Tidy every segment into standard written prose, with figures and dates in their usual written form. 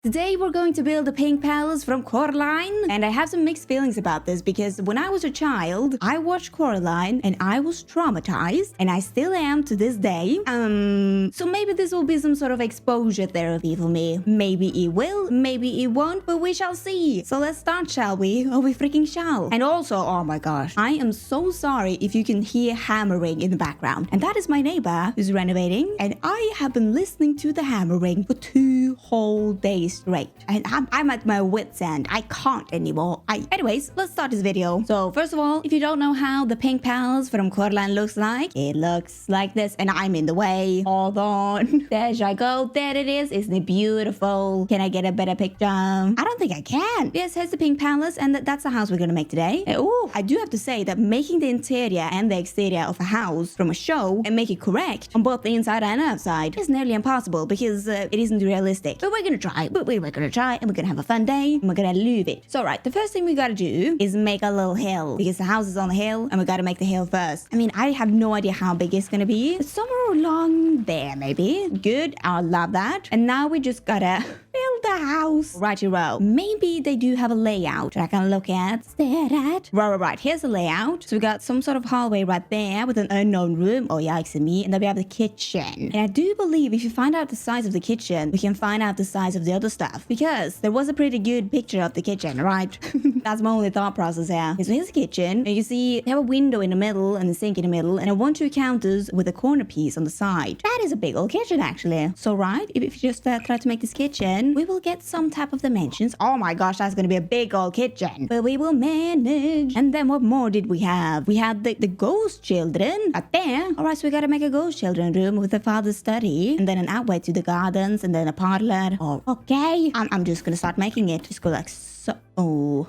Today we're going to build a pink palace from Coraline, and I have some mixed feelings about this because when I was a child, I watched Coraline and I was traumatized, and I still am to this day. So maybe this will be some sort of exposure therapy for me. Maybe it will, maybe it won't, but we shall see. So let's start, shall we? Oh, we freaking shall. And also, oh my gosh, I am so sorry if you can hear hammering in the background. And that is my neighbor who's renovating, and I have been listening to the hammering for 2 whole days straight, and I'm at my wit's end. I can't anymore. Anyways, let's start this video. So first of all, if you don't know how the pink palace from Coraline looks like, it looks like this, and I'm in the way. Hold on. There I go. There it is. Isn't it beautiful? Can I get a better picture? I don't think I can. Yes, here's the pink palace, and that's the house we're gonna make today. Oh, I do have to say that making the interior and the exterior of a house from a show and make it correct on both the inside and outside is nearly impossible because it isn't realistic. But we're gonna try. We're gonna try, and we're gonna have a fun day, and we're gonna love it. So right, the first thing we gotta do is make a little hill because the house is on the hill, and we gotta make the hill first. I mean, I have no idea how big it's gonna be, but somewhere along there maybe. Good, I love that. And now we just gotta build the house. Righty row. Maybe they do have a layout that I can look at, stare at. Right. Here's the layout. So we got some sort of hallway right there with an unknown room. Oh yikes me. And then we have the kitchen. And I do believe if you find out the size of the kitchen, we can find out the size of the other stuff, because there was a pretty good picture of the kitchen, right? That's my only thought process here. So here's the kitchen, and you see they have a window in the middle and a sink in the middle, and a 1-2 counters with a corner piece on the side. That is a big old kitchen actually. So right, if you just try to make this kitchen, we will get some type of dimensions. Oh my gosh, that's gonna be a big old kitchen, but we will manage. And then what more did we have? We had the ghost children right there. All right, so we gotta make a ghost children room with the father's study, and then an outlet to the gardens, and then a parlor. Oh, okay. I'm just gonna start making it. Just go like so. Oh.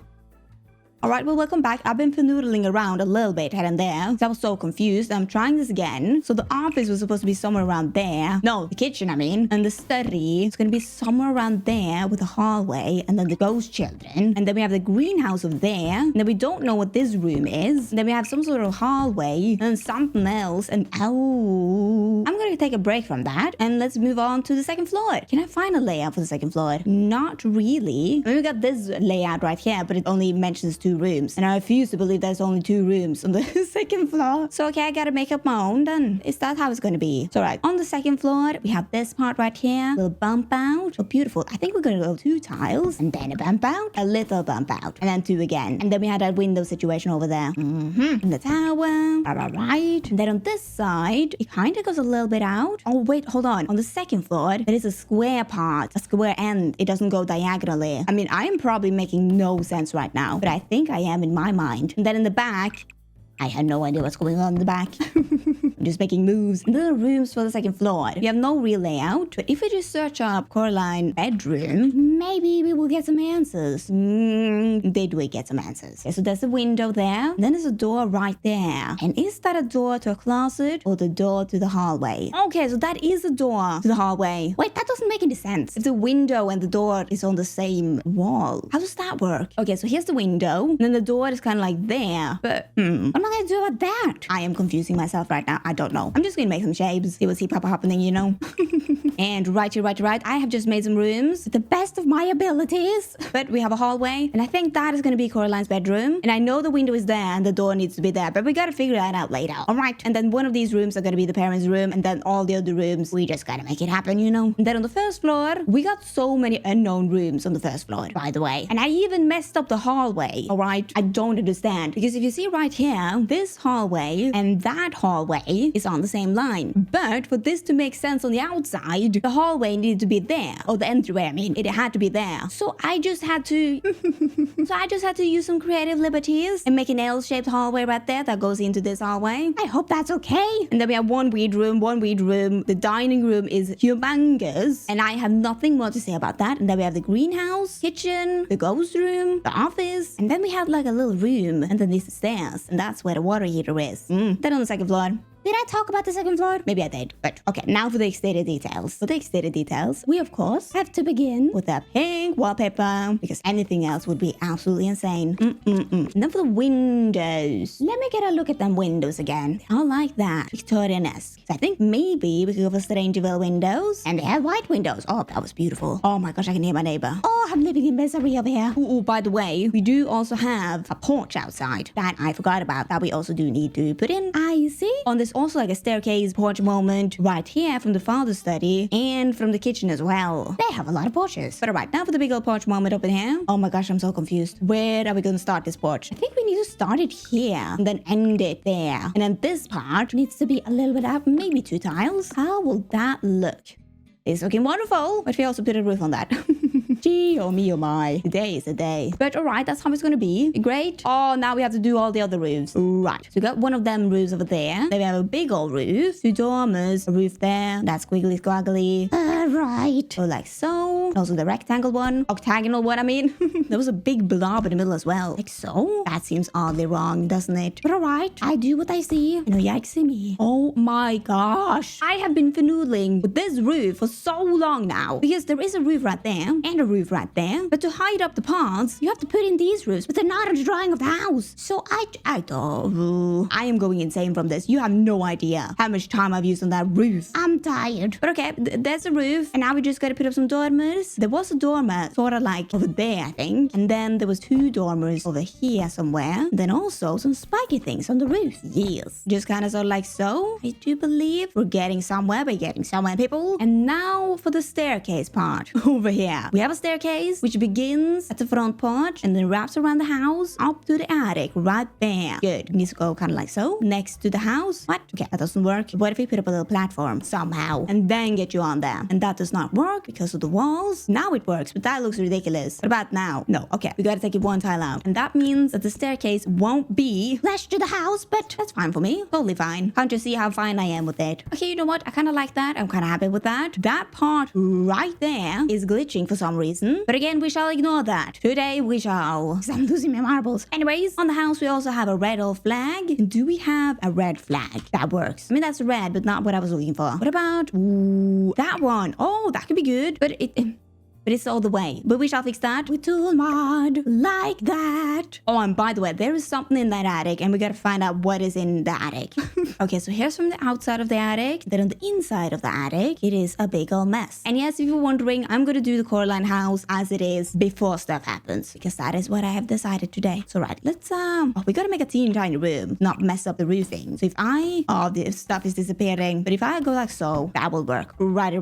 Alright, well, welcome back. I've been noodling around a little bit here and there because I was so confused. I'm trying this again. So the office was supposed to be somewhere around there. No, the kitchen, I mean. And the study is going to be somewhere around there with the hallway, and then the ghost children. And then we have the greenhouse over there. And then we don't know what this room is. And then we have some sort of hallway and something else. And oh, I'm going to take a break from that. And let's move on to the second floor. Can I find a layout for the second floor? Not really. I mean, we got this layout right here, but it only mentions 2 rooms, and I refuse to believe there's only 2 rooms on the second floor. So okay, I gotta make up my own then. Is that how it's gonna be? So right, on the second floor we have this part right here, little bump out. Oh beautiful. I think we're gonna go 2 tiles, and then a bump out, a little bump out, and then 2 again, and then we had that window situation over there. And the tower. Alright, and then on this side it kind of goes a little bit out. Oh wait, hold on. On the second floor there is a square part, a square end. It doesn't go diagonally. I mean, I am probably making no sense right now, but I think I am in my mind. And then in the back, I had no idea what's going on in the back. I'm just making moves. And then the rooms for the second floor. We have no real layout, but if we just search up Coraline Bedroom, maybe we will get some answers. Did we get some answers? Okay, so there's a window there. And then there's a door right there. And is that a door to a closet or the door to the hallway? Okay, so that is a door to the hallway. Wait, that doesn't make any sense. If the window and the door is on the same wall, how does that work? Okay, so here's the window. And then the door is kind of like there. But, what am I going to do about that? I am confusing myself right now. I don't know. I'm just gonna make some shapes. See what's happening, you know. And right. I have just made some rooms with the best of my abilities. But we have a hallway, and I think that is gonna be Coraline's bedroom. And I know the window is there and the door needs to be there, but we gotta figure that out later. All right. And then one of these rooms are gonna be the parents' room, and then all the other rooms, we just gotta make it happen, you know. And then on the first floor, we got so many unknown rooms on the first floor, by the way. And I even messed up the hallway. All right. I don't understand, because if you see right here, this hallway and that hallway is on the same line. But for this to make sense on the outside, the hallway needed to be there. Or the entryway, I mean, it had to be there. So I just had to use some creative liberties and make an L-shaped hallway right there that goes into this hallway. I hope that's okay. And then we have one weird room. The dining room is humongous, and I have nothing more to say about that. And then we have the greenhouse, kitchen, the ghost room, the office, and then we have like a little room underneath the stairs, and that's where the water heater is. Then on the second floor, Did I talk about the second floor? Maybe I did. But okay, now for the exterior details. For the exterior details, we of course have to begin with the pink wallpaper because anything else would be absolutely insane. And then for the windows, let me get a look at them windows again. I like that. Victorian-esque. So I think maybe we could go for Strangerville windows. And they have white windows. Oh, that was beautiful. Oh my gosh, I can hear my neighbor. Oh, I'm living in misery over here. Oh, by the way, we do also have a porch outside that I forgot about that we also do need to put in. I see. On this also like a staircase porch moment right here from the father's study and from the kitchen as well. They have a lot of porches. But alright, now for the big old porch moment up in here. Oh my gosh, I'm so confused. Where are we going to start this porch? I think we need to start it here and then end it there. And then this part needs to be a little bit up, maybe 2 tiles. How will that look? It's looking wonderful, but we also put a roof on that. Gee, oh me, oh my. Today is a day. But alright, that's how it's gonna be. Great. Oh, now we have to do all the other roofs. Right. So we got one of them roofs over there. Then we have a big old roof. 2 dormers. A roof there. That's squiggly squaggly. Right. So like so. And also the rectangle one. Octagonal one, I mean. There was a big blob in the middle as well. Like so. That seems oddly wrong, doesn't it? But alright. I do what I see. And no yikes me. Oh my gosh. I have been fanoodling with this roof for so long now. Because there is a roof right there. And a roof right there. But to hide up the parts, you have to put in these roofs, but they're not on the drawing of the house. So I am going insane from this. You have no idea how much time I've used on that roof. I'm tired. But okay, there's a roof, and now we just gotta put up some dormers. There was a dormer sort of like over there, I think. And then there was 2 dormers over here somewhere. And then also some spiky things on the roof. Yes. Just kind of sort of like so. I do believe we're getting somewhere. We're getting somewhere, people. And now for the staircase part over here. We have a staircase which begins at the front porch and then wraps around the house up to the attic right there. Good. It needs to go kind of like so. Next to the house. What? Okay, that doesn't work. What if we put up a little platform somehow and then get you on there? And that does not work because of the walls. Now it works, but that looks ridiculous. What about now? No. Okay, we gotta take it 1 tile out. And that means that the staircase won't be flush to the house, but that's fine for me. Totally fine. Can't you see how fine I am with it? Okay, you know what? I kind of like that. I'm kind of happy with that. That part right there is glitching for some reason. But again, we shall ignore that. Today we shall. Because I'm losing my marbles. Anyways, on the house we also have a red old flag. And do we have a red flag? That works. I mean, that's red, but not what I was looking for. What about that one? Oh, that could be good. But it's all the way. But we shall fix that with tool mod. Like that. Oh, and by the way, there is something in that attic and we gotta find out what is in the attic. Okay, so here's from the outside of the attic. Then on the inside of the attic, it is a big old mess. And yes, if you're wondering, I'm gonna do the Coraline house as it is before stuff happens. Because that is what I have decided today. So right, let's we gotta make a teeny tiny room. Not mess up the roofing. So if the stuff is disappearing. But if I go like so, that will work. Right.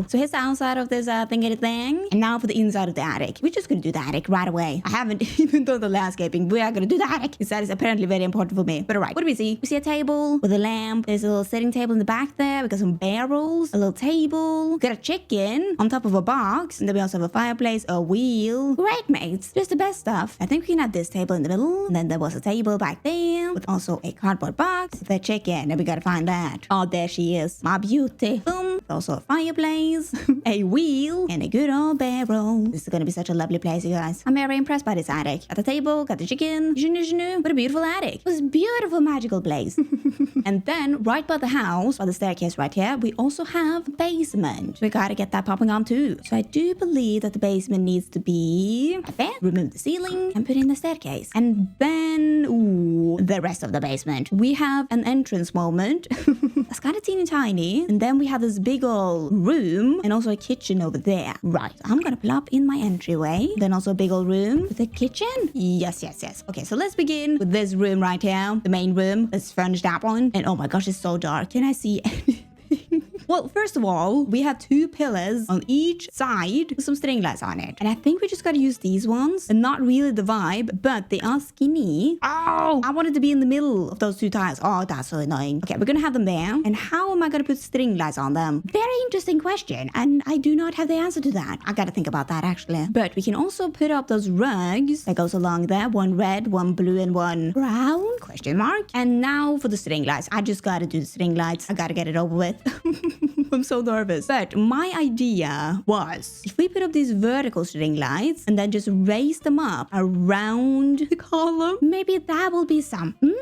So here's the outside of this thingy thing. And now for the inside of the attic. We're just gonna do the attic right away. I haven't even done the landscaping. We are gonna do the attic. Because that is apparently very important for me. But alright, what do we see? We see a table with a lamp. There's a little sitting table in the back there. We got some barrels, a little table. We got a chicken on top of a box. And then we also have a fireplace, a wheel. Great, mates. Just the best stuff. I think we can have this table in the middle. And then there was a table back there with also a cardboard box with a chicken. And we gotta find that. Oh, there she is. My beauty. Boom. Also a fireplace, a wheel, and a good old barrel. This is gonna be such a lovely place, you guys. I'm very impressed by this attic. Got the table, got the chicken. What a beautiful attic. This beautiful magical place. And then right by the house, by the staircase right here, we also have a basement. We gotta get that popping on too. So I do believe that the basement needs to be right there. Remove the ceiling and put in the staircase. And then, the rest of the basement. We have an entrance moment. That's kind of teeny tiny. And then we have this big old room and also a kitchen over there. Right, I'm gonna plop in my entryway. Then also a big old room with a kitchen. Yes. Okay, so let's begin with this room right here. The main room. Let's furnish that one. And oh my gosh, it's so dark. Can I see anything? Well, first of all, we have 2 pillars on each side with some string lights on it. And I think we just gotta use these ones. And not really the vibe, but they are skinny. Oh, I wanted to be in the middle of those 2 tiles. Oh, that's so annoying. Okay, we're gonna have them there. And how am I gonna put string lights on them? Very interesting question. And I do not have the answer to that. I gotta think about that actually. But we can also put up those rugs that goes along there. 1 red, 1 blue, and 1 brown? Question mark. And now for the string lights. I just gotta do the string lights. I gotta get it over with. I'm so nervous. But my idea was, if we put up these vertical string lights and then just raise them up around the column, maybe that will be something.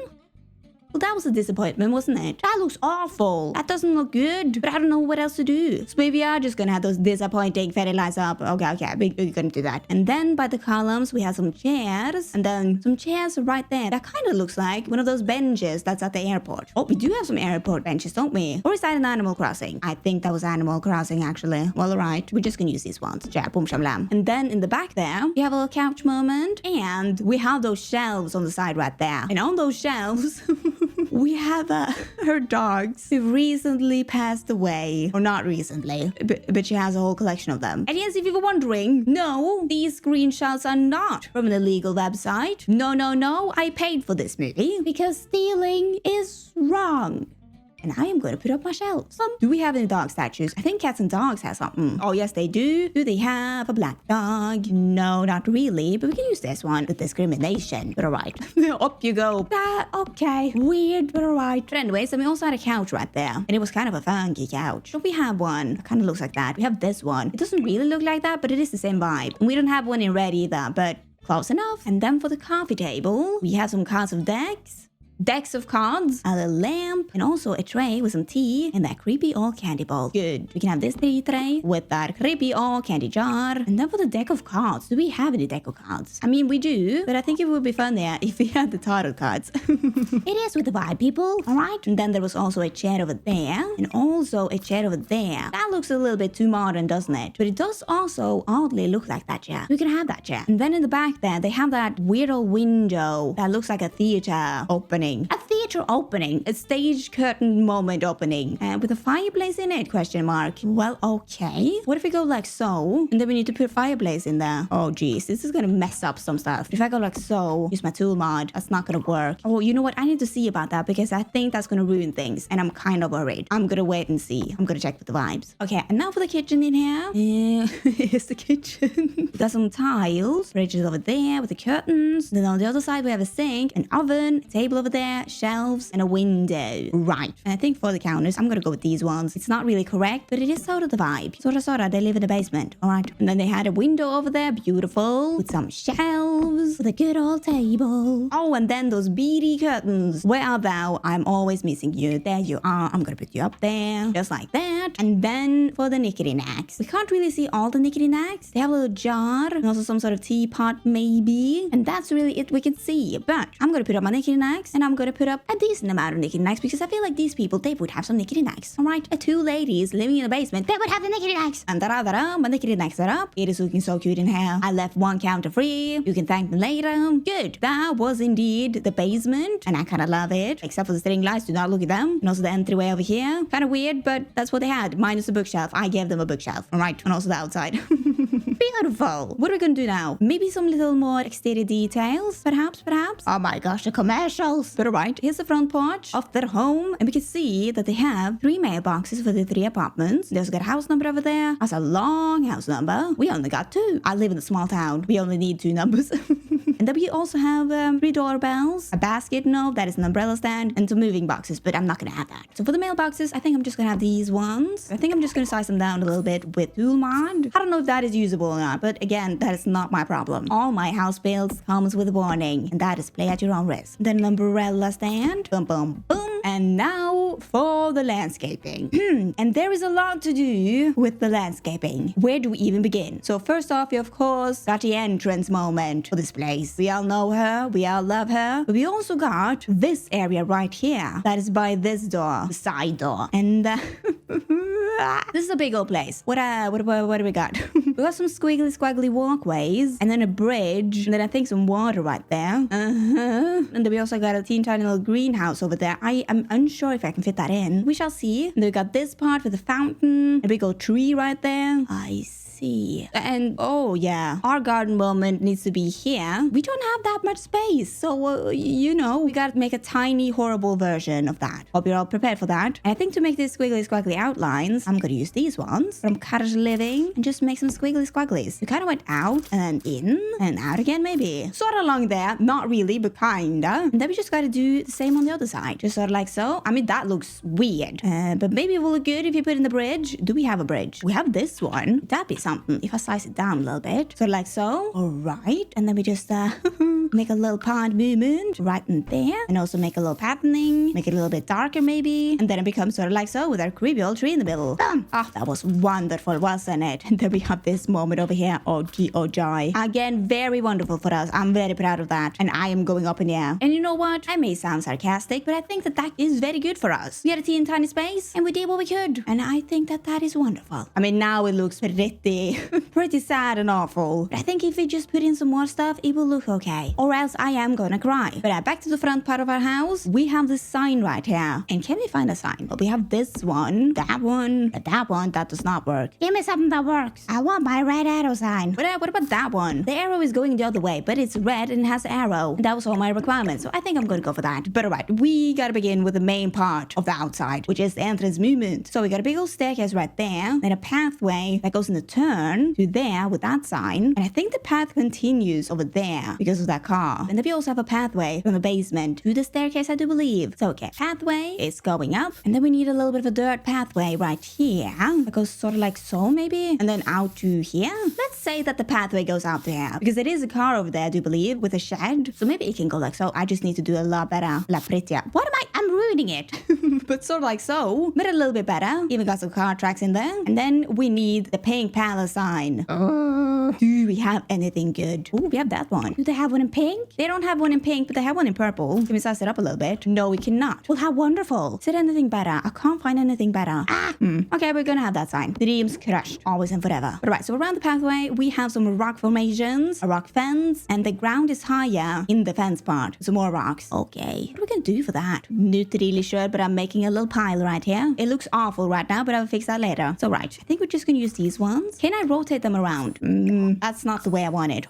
Well, that was a disappointment, wasn't it? That looks awful. That doesn't look good. But I don't know what else to do. So maybe we are just gonna have those disappointing fairy lights up. Okay, we're gonna do that. And then by the columns, we have some chairs. And then some chairs right there. That kind of looks like one of those benches that's at the airport. Oh, we do have some airport benches, don't we? Or is that an Animal Crossing? I think that was Animal Crossing, actually. Well, alright. We're just gonna use these ones. Yeah, boom, shablam. And then in the back there, we have a little couch moment. And we have those shelves on the side right there. And on those shelves, we have her dogs who recently passed away. Or not recently, but she has a whole collection of them. And yes, if you were wondering, no, these screenshots are not from an illegal website. No, I paid for this movie because stealing is wrong. And I am going to put up my shelves. Do we have any dog statues? I think Cats and Dogs has something. Oh, yes, they do. Do they have a black dog? No, not really. But we can use this one. The discrimination. But alright. Up you go. Okay. Weird, but alright. But anyways, we also had a couch right there. And it was kind of a funky couch. But we have one. It kind of looks like that. We have this one. It doesn't really look like that, but it is the same vibe. And we don't have one in red either, but close enough. And then for the coffee table, we have some cards of decks of cards, a little lamp, and also a tray with some tea and that creepy old candy bowl. Good. We can have this tea tray with that creepy old candy jar. And then for the deck of cards, do we have any deck of cards? I mean, we do, but I think it would be fun there if we had the tarot cards. It is with the vibe, people. All right. And then there was also a chair over there and also a chair over there. That looks a little bit too modern, doesn't it? But it does also oddly look like that chair. We can have that chair. And then in the back there, they have that weird old window that looks like a theater opening. A theater opening. A stage curtain moment opening. With a fireplace in it, question mark. Well, okay. What if we go like so? And then we need to put a fireplace in there. Oh, geez. This is gonna mess up some stuff. If I go like so, use my tool mod, that's not gonna work. Oh, you know what? I need to see about that because I think that's gonna ruin things. And I'm kind of worried. I'm gonna wait and see. I'm gonna check with the vibes. Okay, and now for the kitchen in here. Here's the kitchen. We got some tiles. Fridge is over there with the curtains. Then on the other side, we have a sink, an oven, a table over there, shelves, and a window. Right. And I think for the counters, I'm gonna go with these ones. It's not really correct, but it is sort of the vibe. Sorta, they live in the basement. Alright. And then they had a window over there, beautiful, with some shelves, with a good old table. Oh, and then those beady curtains. Where are thou? I'm always missing you. There you are. I'm gonna put you up there, just like that. And then for the knickety knacks. We can't really see all the knickety knacks. They have a little jar, and also some sort of teapot, maybe. And that's really it we can see. But I'm gonna put up my knickety knacks, and I'm gonna put up a decent amount of knickety knacks because I feel like these people, they would have some knickety knacks. Alright, two ladies living in the basement, they would have the knickety knacks. And da-da-da-da, my knickety knacks are up. It is looking so cute in here. I left one counter free. You can thank me later. Good. That was indeed the basement, and I kind of love it. Except for the string lights, do not look at them. And also the entryway over here. Kind of weird, but that's what they had. Minus the bookshelf. I gave them a bookshelf. Alright, and also the outside. Beautiful. What are we gonna do now? Maybe some little more exterior details, perhaps? Oh my gosh, the commercials. But alright, here's the front porch of their home, and we can see that they have 3 mailboxes for the 3 apartments. There's got a house number over there. That's a long house number. We only got 2. I live in a small town. We only need 2 numbers. And then we also have 3 doorbells, a basket, no, that is an umbrella stand, and some moving boxes, but I'm not gonna have that. So for the mailboxes, I think I'm just gonna have these ones. I think I'm just gonna size them down a little bit with tool mod. I don't know if that is usable or not, but again, that is not my problem. All my house builds comes with a warning, and that is play at your own risk. Then an umbrella stand, boom, boom, boom. And now for the landscaping. And there is a lot to do with the landscaping. Where do we even begin? So first off, we of course got the entrance moment for this place. We all know her, we all love her, but we also got this area right here. That is by this door, the side door. And this is a big old place. What do we got? We got some squiggly walkways, and then a bridge, and then I think some water right there. And then we also got a teeny tiny little greenhouse over there. I am unsure if I can fit that in. We shall see. And then we got this part with a fountain, a big old tree right there. I see. And oh yeah, our garden moment needs to be here. We don't have that much space, so you know, we gotta make a tiny horrible version of that. Hope you're all prepared for that. And I think to make these squiggly outlines, I'm gonna use these ones from Cottage Living and just make some squigglies. We kind of went out and then in and out again, maybe sort of along there, not really, but kinda. And then we just gotta do the same on the other side, just sort of like so. I mean, that looks weird, but maybe it will look good if you put in the bridge. Do we have a bridge? We have this one. That'd be something if I size it down a little bit. So like so. All right. And then we just make a little pond movement right in there. And also make a little patterning. Make it a little bit darker maybe. And then it becomes sort of like so with our creepy old tree in the middle. Oh, that was wonderful, wasn't it? And then we have this moment over here. Oh, gee, oh, joy. Again, very wonderful for us. I'm very proud of that. And I am going up in the air. And you know what? I may sound sarcastic, but I think that is very good for us. We had a teeny tiny space and we did what we could. And I think that is wonderful. I mean, now it looks pretty sad and awful. But I think if we just put in some more stuff, it will look okay. Or else I am gonna cry. But back to the front part of our house. We have this sign right here. And can we find a sign? Well, we have this one, that one, that one. That does not work. Give me something that works. I want my red arrow sign. But what about that one? The arrow is going the other way, but it's red and has an arrow. That was all my requirements. So I think I'm gonna go for that. But alright, we gotta begin with the main part of the outside, which is the entrance movement. So we got a big old staircase right there, then a pathway that goes in a turn to there with that sign. And I think the path continues over there because of that car. And then we also have a pathway from the basement to the staircase, I do believe. So okay, pathway is going up, and then we need a little bit of a dirt pathway right here that goes sort of like so maybe, and then out to here. Let's say that the pathway goes out there because there is a car over there, I do believe, with a shed. So maybe it can go like so. I just need to do a lot better. La prettier. What am I'm ruining it. But sort of like so. But a little bit better. Even got some car tracks in there. And then we need the pink palace sign. Do we have anything good? Oh, we have that one. Do they have one in pink? They don't have one in pink, but they have one in purple. Can we size it up a little bit? No, we cannot. Well, how wonderful. Is there anything better? I can't find anything better. Okay, we're gonna have that sign. Dreams crushed. Always and forever. But right, so around the pathway, we have some rock formations, a rock fence, and the ground is higher in the fence part. Some more rocks. Okay. What are we gonna do for that? Not really sure, but I'm making a little pile right here. It looks awful right now, but I'll fix that later. So right, I think we're just gonna use these ones. Can I rotate them around? That's not the way I want it.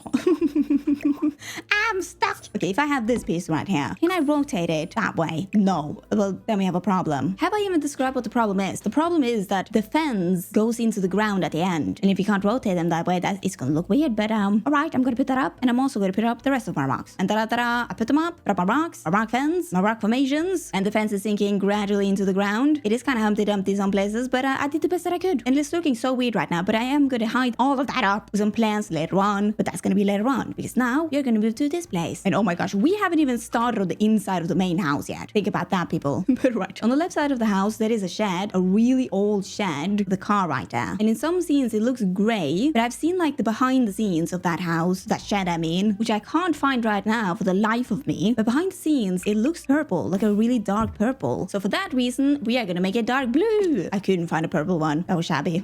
I'm stuck. Okay, if I have this piece right here, can I rotate it that way? No. Well, then we have a problem. Have I even described what the problem is? The problem is that the fence goes into the ground at the end. And if you can't rotate them that way, it's gonna look weird. But alright, I'm gonna put that up. And I'm also gonna put up the rest of my rocks. And I put them up. Put up my rocks, a rock fence, my rock formations. And the fence is sinking gradually into the ground. It is kind of Humpty Dumpty some places, but I did the best that I could. And it's looking so weird right now, but I am gonna hide all of that up with some plants later on. But that's gonna be later on, because now you're gonna move to this place. And oh my gosh, we haven't even started on the inside of the main house yet. Think about that, people. But right, on the left side of the house, there is a shed, a really old shed with a car right there. And in some scenes, it looks gray, but I've seen like the behind the scenes of that house, that shed I mean, which I can't find right now for the life of me. But behind the scenes, it looks purple, like a really dark purple. So for that reason, we are gonna make it dark blue. I couldn't find a purple one. That was shabby.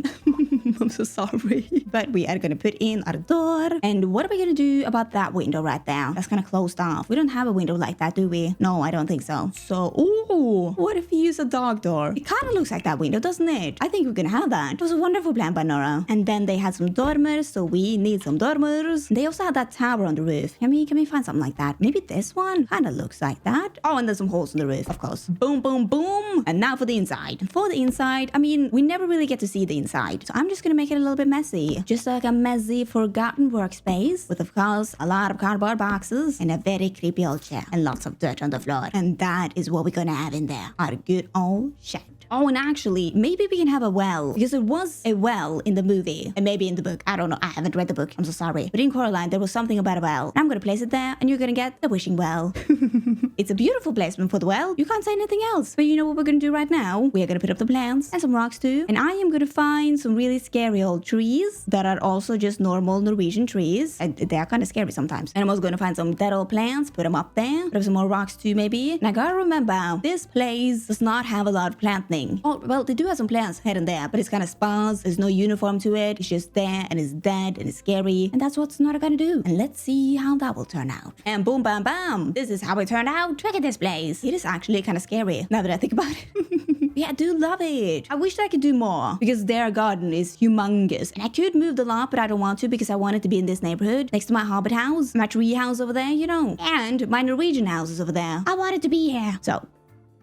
I'm so sorry. But we are gonna put in our door. And what are we gonna do about that window right there? That's kind of closed off. We don't have a window like that, do we? No, I don't think so. So, ooh, what if we use a dog door? It kind of looks like that window, doesn't it? I think we're gonna have that. It was a wonderful plan by Nora. And then they had some dormers, so we need some dormers. They also had that tower on the roof. Can we find something like that? Maybe this one kind of looks like that. Oh, and there's some holes in the roof, of course. Boom, boom, boom. And now for the inside. And for the inside, I mean, we never really get to see the inside. So I'm just gonna make it a little bit messy. Just like a messy, forgotten workspace with, of course, a lot of cardboard boxes and a very creepy old chair and lots of dirt on the floor. And that is what we're gonna have in there. Our good old shed. Oh, and actually, maybe we can have a well, because there was a well in the movie, and maybe in the book. I don't know. I haven't read the book. I'm so sorry. But in Coraline, there was something about a well. I'm gonna place it there, and you're gonna get the wishing well. It's a beautiful placement for the well. You can't say anything else. But you know what we're gonna do right now? We are gonna put up the plants and some rocks too. And I am gonna find some really scary old trees that are also just normal Norwegian trees. And they are kind of scary sometimes. And I'm also gonna find some dead old plants, put them up there. Put up some more rocks too, maybe. And I gotta remember, this place does not have a lot of planting. Oh, well, they do have some plants here and there, but it's kind of sparse. There's no uniform to it. It's just there, and it's dead, and it's scary. And that's what's Nora gonna do. And let's see how that will turn out. And boom, bam, bam. This is how it turned out. Look at this place. It is actually kind of scary, now that I think about it. Yeah, I do love it. I wish I could do more, because their garden is humongous. And I could move the lot, but I don't want to, because I want it to be in this neighborhood, next to my hobbit house, my tree house over there, you know. And my Norwegian house is over there. I want it to be here. So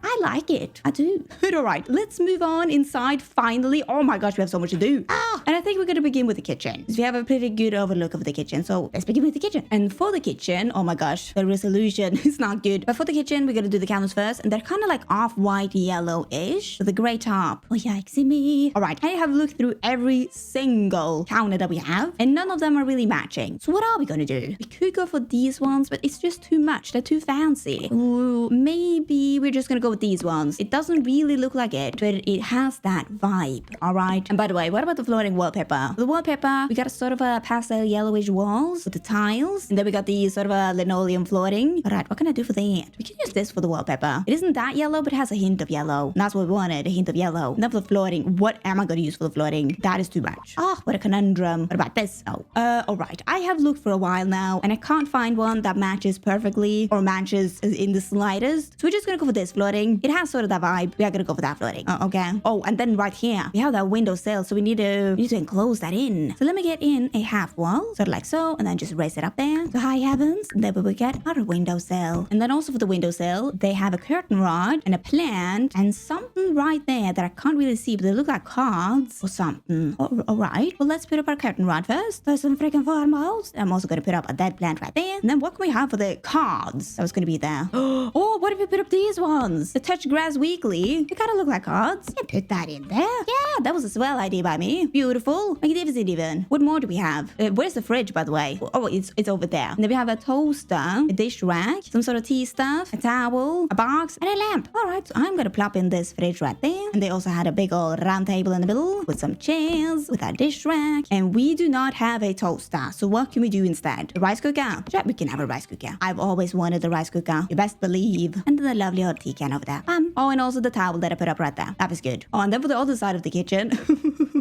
I like it. I do. All right, let's move on inside finally. Oh my gosh, we have so much to do. And I think we're going to begin with the kitchen. We have a pretty good overlook of the kitchen. So let's begin with the kitchen. And for the kitchen, oh my gosh, the resolution is not good. But for the kitchen, we're going to do the counters first. And they're kind of like off-white yellow-ish with a gray top. Oh, yikesy me. All right, I have looked through every single counter that we have. And none of them are really matching. So what are we going to do? We could go for these ones, but it's just too much. They're too fancy. Ooh, maybe we're just going to go with these ones. It doesn't really look like it, but it has that vibe. All right. And by the way, what about the flooring wallpaper? For the wallpaper, we got a sort of a pastel yellowish walls with the tiles. And then we got the sort of a linoleum flooring. All right, what can I do for that? We can use this for the wallpaper. It isn't that yellow, but it has a hint of yellow. And that's what we wanted, a hint of yellow. And then for the flooring, what am I going to use for the flooring? That is too much. Oh, what a conundrum. What about this? Oh, all right. I have looked for a while now, and I can't find one that matches perfectly or matches in the slightest. So we're just going to go for this flooring. It has sort of that vibe. We are going to go for that flooring. Okay. Oh, and then right here, we have that window sill. So we need to enclose that in. So let me get in a half wall, sort of like so, and then just raise it up there. So high heavens. And then we will get our window sill. And then also for the window sill, they have a curtain rod and a plant and something right there that I can't really see, but they look like cards or something. All right. Well, let's put up our curtain rod first. There's some freaking foremost. I'm also going to put up a dead plant right there. And then what can we have for the cards that was going to be there? Oh, what if we put up these ones? The Touch Grass Weekly. They kind of look like cards. You can put that in there. Yeah, that was a swell idea by me. Beautiful. Magnificent even. What more do we have? Where's the fridge, by the way? Oh, it's over there. And then we have a toaster, a dish rack, some sort of tea stuff, a towel, a box, and a lamp. All right, so I'm going to plop in this fridge right there. And they also had a big old round table in the middle with some chairs, with our dish rack. And we do not have a toaster. So what can we do instead? A rice cooker? Sure, we can have a rice cooker. I've always wanted a rice cooker. You best believe. And then the lovely old tea can over there. Oh, and also the towel that I put up right there. That was good. Oh, and then for the other side of the kitchen.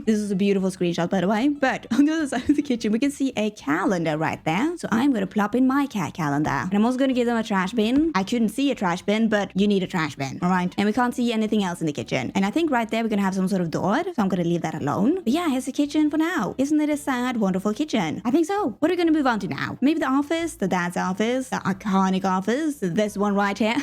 This is a beautiful screenshot, by the way. But on the other side of the kitchen, we can see a calendar right there. So I'm going to plop in my cat calendar. And I'm also going to give them a trash bin. I couldn't see a trash bin, but you need a trash bin. All right. And we can't see anything else in the kitchen. And I think right there, we're going to have some sort of door. So I'm going to leave that alone. But yeah, here's the kitchen for now. Isn't it a sad, wonderful kitchen? I think so. What are we going to move on to now? Maybe the office, the dad's office, the iconic office, this one right here.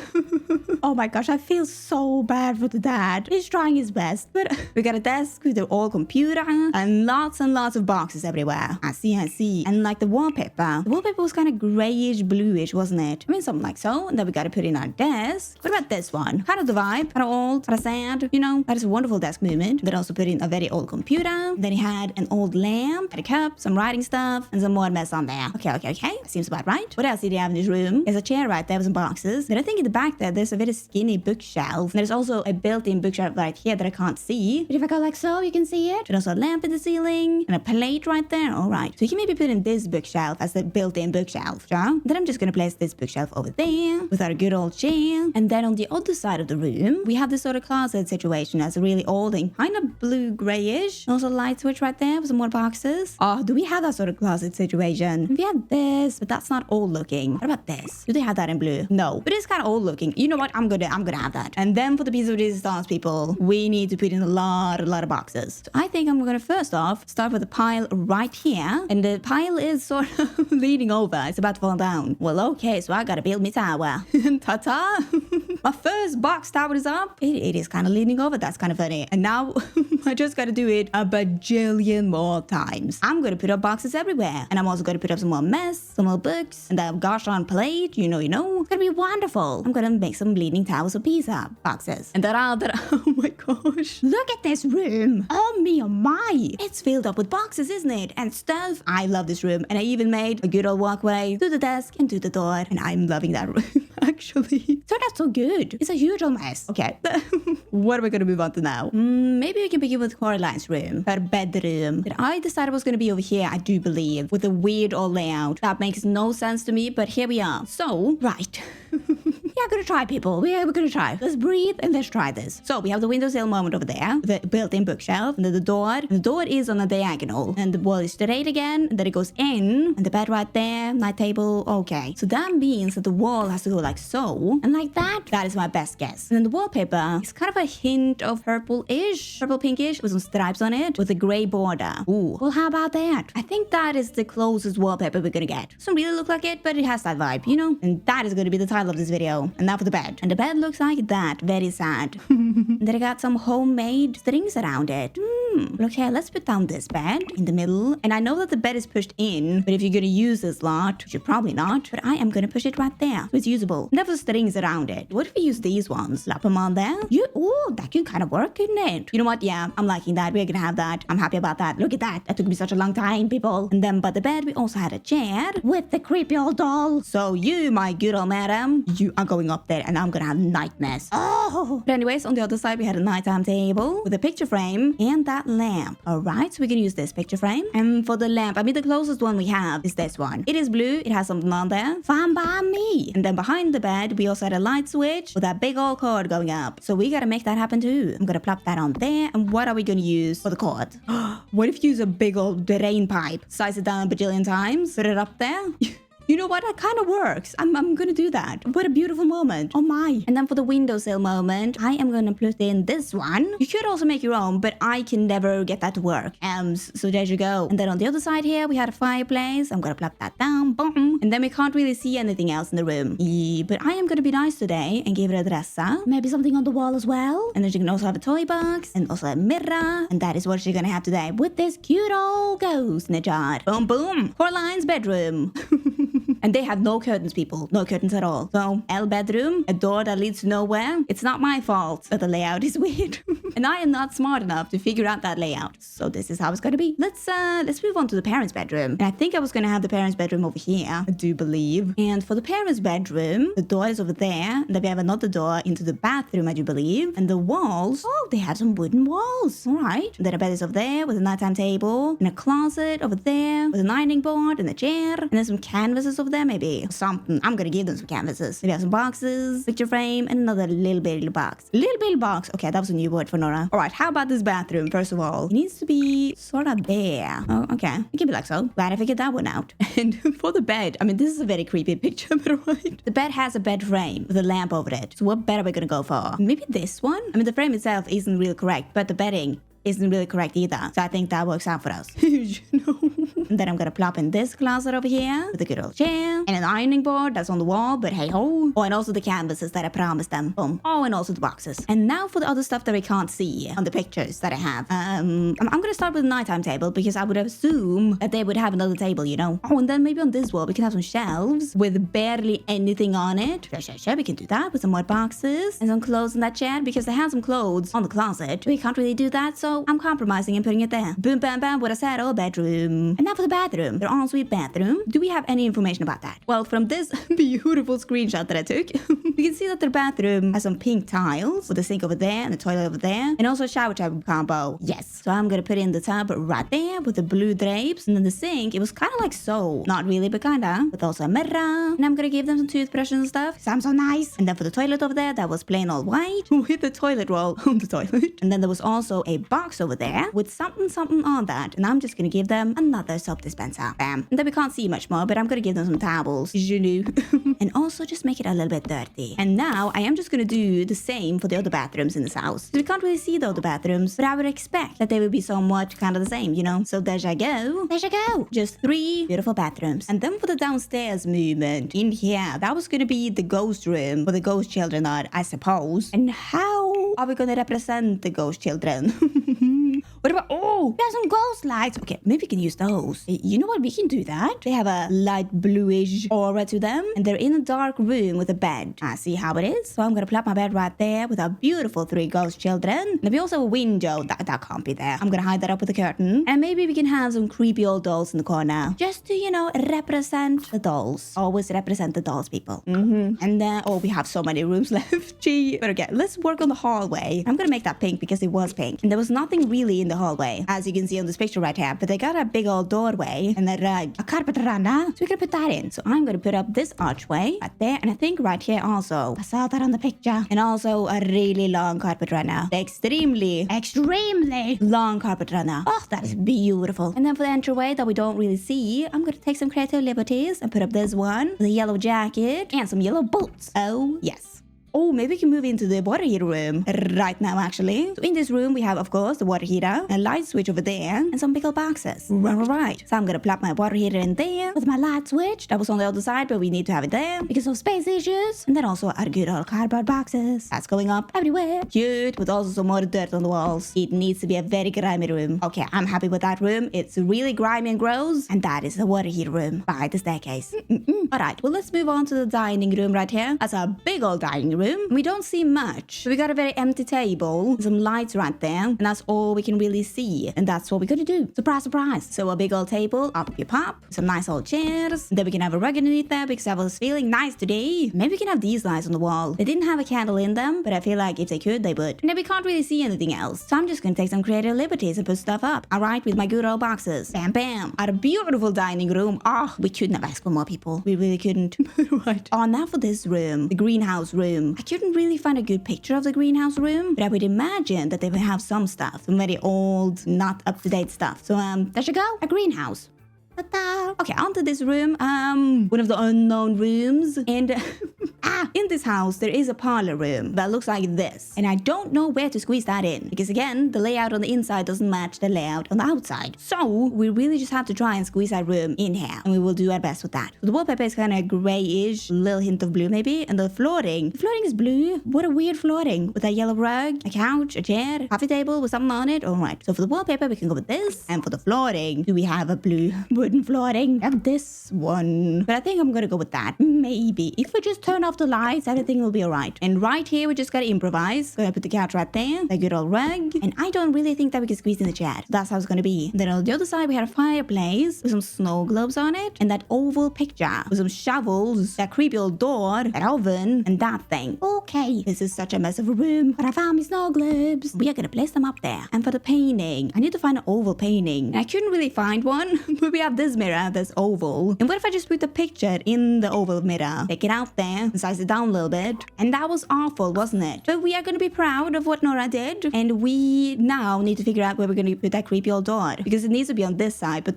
Oh my gosh, I feel so bad for the dad. He's trying his best. But we got a desk with an old computer and lots of boxes everywhere. I see. And like the wallpaper was kind of grayish, bluish, wasn't it? I mean, something like so. And then we got to put in our desk. What about this one? Kind of the vibe, kind of old, kind of sad. You know, that is a wonderful desk movement. Then also put in a very old computer. Then he had an old lamp, had a cup, some writing stuff, and some more mess on there. Okay. Seems about right. What else did he have in his room? There's a chair right there with some boxes. Then I think in the back there's a very skinny bookshelf. And there's also a built-in bookshelf right here that I can't see. But if I go like so, you can see it. There's also a lamp in the ceiling and a plate right there. All right. So you can maybe put in this bookshelf as the built-in bookshelf. Sure. Then I'm just going to place this bookshelf over there with our good old chair. And then on the other side of the room, we have this sort of closet situation that's really old and kind of blue-grayish. Also a light switch right there with some more boxes. Oh, do we have that sort of closet situation? We have this, but that's not old looking. What about this? Do they have that in blue? No, but it's kind of old looking. You know what? I'm gonna have that. And then for the piece of resistance, people, we need to put in a lot of boxes. So I think I'm gonna first off start with a pile right here, and the pile is sort of leaning over. It's about to fall down. Well, okay, so I gotta build me tower. Ta-ta! My first box tower is up. It is kind of leaning over. That's kind of funny. And now I just gotta do it a bajillion more times. I'm gonna put up boxes everywhere, and I'm also gonna put up some more mess, some more books, and that gosh darn plate. You know. It's gonna be wonderful. I'm gonna make some bleeding towers of pizza boxes. And oh my gosh. Look at this room. Oh me, oh my. It's filled up with boxes, isn't it? And stuff. I love this room. And I even made a good old walkway to the desk and to the door. And I'm loving that room, actually. So that's so good. It's a huge old mess. Okay. What are we gonna move on to now? Maybe we can begin with Coraline's room. Her bedroom. That I decided was gonna be over here, I do believe. With a weird old layout. That makes no sense to me, but here we are. So, right. Yeah, gonna try, people. We're gonna try. Let's breathe and let's try this. So we have the windowsill moment over there, the built-in bookshelf, and then the door. And the door is on a diagonal, and the wall is straight again, and then it goes in, and the bed right there, night table. Okay, so that means that the wall has to go like so, and like that. That is my best guess. And then the wallpaper is kind of a hint of purple-ish, purple pinkish, with some stripes on it, with a gray border. Ooh, well, how about that? I think that is the closest wallpaper we're gonna get. Doesn't really look like it, but it has that vibe, you know. And that is gonna be the title of this video. go. And now for the bed. And the bed looks like that. Very sad. And then I got some homemade strings around it. Okay, let's put down this bed in the middle. And I know that the bed is pushed in, but if you're gonna use this lot, which you're probably not, but I am gonna push it right there. So it's usable. And there's strings around it. What if we use these ones? Slap them on there. Oh, that could kind of work, couldn't it? You know what? Yeah, I'm liking that. We're gonna have that. I'm happy about that. Look at that. That took me such a long time, people. And then by the bed, we also had a chair with the creepy old doll. So you, my good old madam, you are going up there and I'm gonna have nightmares. Oh! But anyways, on the other side, we had a nighttime table with a picture frame and that lamp. Alright, so we can use this picture frame. And for the lamp, I mean, the closest one we have is this one. It is blue. It has something on there. Fine by me. And then behind the bed, we also had a light switch with that big old cord going up. So we gotta make that happen too. I'm gonna plop that on there. And what are we gonna use for the cord? What if you use a big old drain pipe? Size it down a bajillion times. Put it up there. You know what? That kind of works. I'm gonna do that. What a beautiful moment. Oh my. And then for the windowsill moment, I am gonna put in this one. You could also make your own, but I can never get that to work. So there you go. And then on the other side here, we had a fireplace. I'm gonna plop that down. Boom. And then we can't really see anything else in the room. But I am gonna be nice today and give it a dressa. Maybe something on the wall as well. And then you can also have a toy box and also a mirror. And that is what you're gonna have today with this cute old ghost in a jar. Boom, boom. Coraline's bedroom. And they have no curtains, people. No curtains at all. So, L bedroom, a door that leads to nowhere. It's not my fault that the layout is weird. And I am not smart enough to figure out that layout. So this is how it's gonna be. Let's move on to the parents' bedroom. And I think I was gonna have the parents' bedroom over here, I do believe. And for the parents' bedroom, the door is over there. And then we have another door into the bathroom, I do believe. And the walls, oh, they have some wooden walls. All right. And then a bed is over there with a nighttime table. And a closet over there with an ironing board and a chair. And then some canvases over there, maybe. Something. I'm gonna give them some canvases. Maybe have some boxes, picture frame, and another little bitty box. Little bitty box. Okay, that was a new word for Nora. Alright, how about this bathroom, first of all? It needs to be sort of there. Oh, okay. It can be like so. Glad I figured that one out. And for the bed, I mean, this is a very creepy picture, but alright. The bed has a bed frame with a lamp over it. So what bed are we gonna go for? Maybe this one? I mean, the frame itself isn't really correct, but the bedding isn't really correct either. So I think that works out for us. You know? And then I'm gonna plop in this closet over here with a good old chair and an ironing board that's on the wall, but hey ho. Oh, and also the canvases that I promised them. Boom. Oh, and also the boxes. And now for the other stuff that we can't see on the pictures that I have. I'm gonna start with the nighttime table because I would assume that they would have another table, you know. Oh, and then maybe on this wall we can have some shelves with barely anything on it. Sure, we can do that with some more boxes and some clothes in that chair because they have some clothes on the closet. We can't really do that, so I'm compromising and putting it there. Boom, bam, bam, what I said, oh, bedroom. And now for the bathroom, their ensuite bathroom. Do we have any information about that? Well, from this beautiful screenshot that I took, we can see that their bathroom has some pink tiles with a sink over there and a toilet over there, and also a shower tub combo. Yes. So I'm gonna put in the tub right there with the blue drapes, and then the sink, it was kind of like so. Not really, but kinda. With also a mirror. And I'm gonna give them some toothbrushes and stuff, because I'm so nice. And then for the toilet over there, that was plain all white with the toilet roll on the toilet. And then there was also a box over there with something on that, and I'm just gonna give them another soap dispenser. Bam. And then we can't see much more, but I'm gonna give them some towels. Je knew. And also just make it a little bit dirty. And now I am just gonna do the same for the other bathrooms in this house. So we can't really see the other bathrooms, but I would expect that they would be somewhat kind of the same, you know? So there you go. There you go. Just 3 beautiful bathrooms. And then for the downstairs movement in here, that was gonna be the ghost room where the ghost children are, I suppose. And how are we gonna represent the ghost children? What about, oh, there's some ghost lights. Okay, maybe we can use those. You know what, we can do that. They have a light bluish aura to them, and they're in a dark room with a bed. I see how it is. So I'm gonna plop my bed right there with our beautiful 3 ghost children. And we also have a window. That can't be there. I'm gonna hide that up with a curtain. And maybe we can have some creepy old dolls in the corner. Just to, you know, represent the dolls. Always represent the dolls, people. And then, oh, we have so many rooms left. Gee. But okay, let's work on the hallway. I'm gonna make that pink because it was pink. And there was nothing really in the hallway, as you can see on this picture right here, but they got a big old doorway and then a carpet runner, so we can put that in. So I'm gonna put up this archway right there, and I think right here also. I saw that on the picture. And also a really long carpet runner, extremely long carpet runner. Oh, that is beautiful. And then for the entryway that we don't really see, I'm gonna take some creative liberties and put up this one with a yellow jacket and some yellow boots. Oh yes. Oh, maybe we can move into the water heater room right now, actually. So in this room, we have, of course, the water heater, a light switch over there, and some big old boxes. Right. So I'm gonna plop my water heater in there with my light switch. That was on the other side, but we need to have it there because of space issues. And then also our good old cardboard boxes. That's going up everywhere. Cute, with also some more dirt on the walls. It needs to be a very grimy room. Okay, I'm happy with that room. It's really grimy and gross. And that is the water heater room by the staircase. Alright, well, let's move on to the dining room right here. That's a big old dining room. We don't see much. So we got a very empty table, some lights right there, and that's all we can really see. And that's what we're gonna do. Surprise, surprise. So a big old table, up you pop, some nice old chairs. And then we can have a rug underneath there because I was feeling nice today. Maybe we can have these lights on the wall. They didn't have a candle in them, but I feel like if they could, they would. And then we can't really see anything else. So I'm just gonna take some creative liberties and put stuff up. Alright, with my good old boxes. Bam, bam. Our beautiful dining room. Oh, we couldn't have asked for more people. We really couldn't. Right. Oh, now for this room, the greenhouse room. I couldn't really find a good picture of the greenhouse room, but I would imagine that they would have some stuff, some very old, not up-to-date stuff. So there you go, a greenhouse. Ta-da. Okay, onto this room, one of the unknown rooms, and in this house there is a parlor room that looks like this, and I don't know where to squeeze that in because again the layout on the inside doesn't match the layout on the outside, so we really just have to try and squeeze that room in here, and we will do our best with that. So the wallpaper is kind of grayish, a little hint of blue maybe, and the flooring is blue. What a weird flooring with a yellow rug, a couch, a chair, coffee table with something on it. All right, so for the wallpaper we can go with this, and for the flooring, do we have a blue wooden flooring? I have this one, but I think I'm gonna go with that. Maybe if we just turn off the lights, everything will be alright. And right here we just gotta improvise. Gonna put the couch right there, a good old rug, and I don't really think that we can squeeze in the chair, so that's how it's gonna be. Then on the other side we had a fireplace with some snow globes on it, and that oval picture with some shovels, that creepy old door, that oven, and that thing. Okay, this is such a mess of a room, but I found my snow globes. We are gonna place them up there. And for the painting, I need to find an oval painting, and I couldn't really find one. But we have this mirror that's oval, and what if I just put the picture in the oval mirror, take it out there and size it down a little bit? And that was awful, wasn't it? But we are going to be proud of what Nora did, and we now need to figure out where we're going to put that creepy old door, because it needs to be on this side, but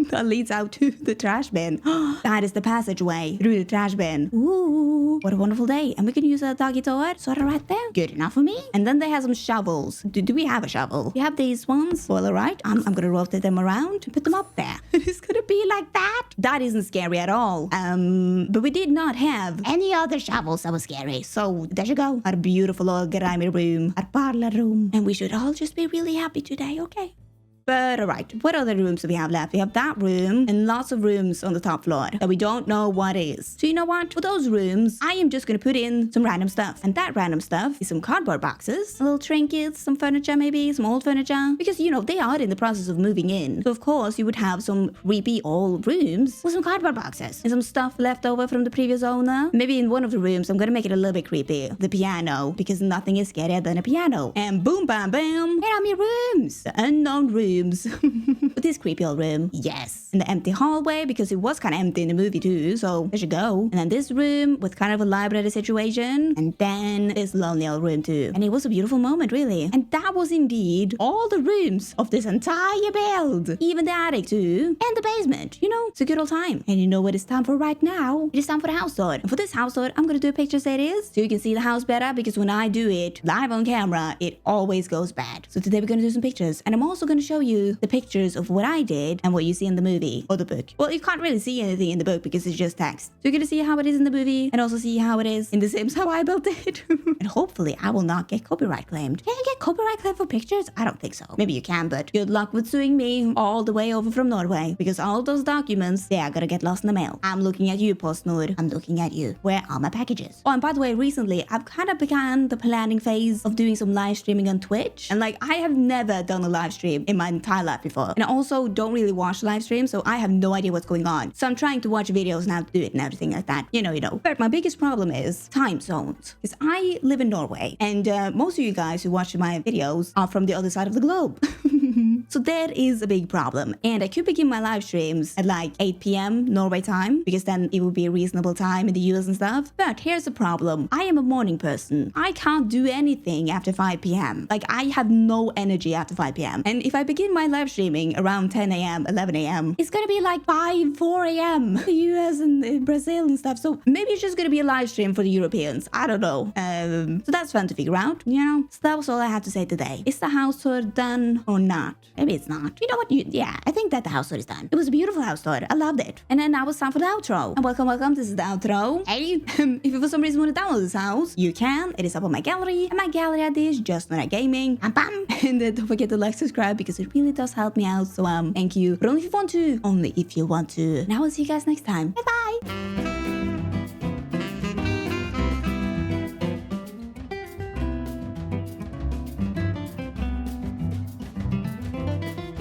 that leads out to the trash bin. That is the passageway through the trash bin. Ooh, what a wonderful day. And we can use a doggy door sort of right there. Good enough for me. And then they have some shovels. Do we have a shovel? We have these ones. Well, all right, I'm gonna rotate them around and put them up there. It's gonna be like that. That isn't scary at all. But we did not have any other shovels that was scary. So there you go. Our beautiful old grimy room, our parlor room. And we should all just be really happy today, okay? But alright, what other rooms do we have left? We have that room and lots of rooms on the top floor that we don't know what is. So you know what? For those rooms, I am just gonna put in some random stuff. And that random stuff is some cardboard boxes, little trinkets, some furniture maybe, some old furniture. Because, you know, they are in the process of moving in. So of course, you would have some creepy old rooms with some cardboard boxes and some stuff left over from the previous owner. Maybe in one of the rooms, I'm gonna make it a little bit creepy. The piano, because nothing is scarier than a piano. And boom, bam, bam, here are my rooms. The unknown rooms. But this creepy old room, yes. And the empty hallway, because it was kind of empty in the movie too, so there you go. And then this room with kind of a library situation, and then this lonely old room too. And it was a beautiful moment, really. And that was indeed all the rooms of this entire build, even the attic too, and the basement. You know, it's a good old time. And you know what it's time for right now? It is time for the house tour. And for this house tour, I'm gonna do a picture series so you can see the house better, because when I do it live on camera, it always goes bad. So today we're gonna do some pictures, and I'm also gonna show you the pictures of what I did and what you see in the movie or the book. Well, you can't really see anything in the book because it's just text. So you're gonna see how it is in the movie and also see how it is in The Sims, how I built it. And hopefully I will not get copyright claimed. Can you get copyright claimed for pictures? I don't think so. Maybe you can, but good luck with suing me all the way over from Norway, because all those documents, they are gonna get lost in the mail. I'm looking at you, PostNord. I'm looking at you. Where are my packages? Oh, and by the way, recently I've kind of began the planning phase of doing some live streaming on Twitch. And like, I have never done a live stream in my entire life before. And I also don't really watch live streams, so I have no idea what's going on. So I'm trying to watch videos now to do it and everything like that. You know. But my biggest problem is time zones. Because I live in Norway, and most of you guys who watch my videos are from the other side of the globe. So that is a big problem. And I could begin my live streams at like 8 p.m. Norway time, because then it would be a reasonable time in the US and stuff. But here's the problem. I am a morning person. I can't do anything after 5 p.m. Like, I have no energy after 5 p.m. And if I begin begin my live streaming around 10 a.m., 11 a.m. It's gonna be like 5, 4 a.m. the US and Brazil and stuff. So maybe it's just gonna be a live stream for the Europeans. I don't know. So that's fun to figure out, you know? So that was all I had to say today. Is the house tour done or not? Maybe it's not. You know what? Yeah, I think that the house tour is done. It was a beautiful house tour. I loved it. And then now it's time for the outro. And welcome. This is the outro. Hey, if you for some reason want to download this house, you can. It is up on my gallery. And my gallery ID is JustNoraGaming. Bam. And don't forget to like, subscribe, because it really does help me out. So thank you. But only if you want to. Only if you want to. And I will see you guys next time. Bye bye.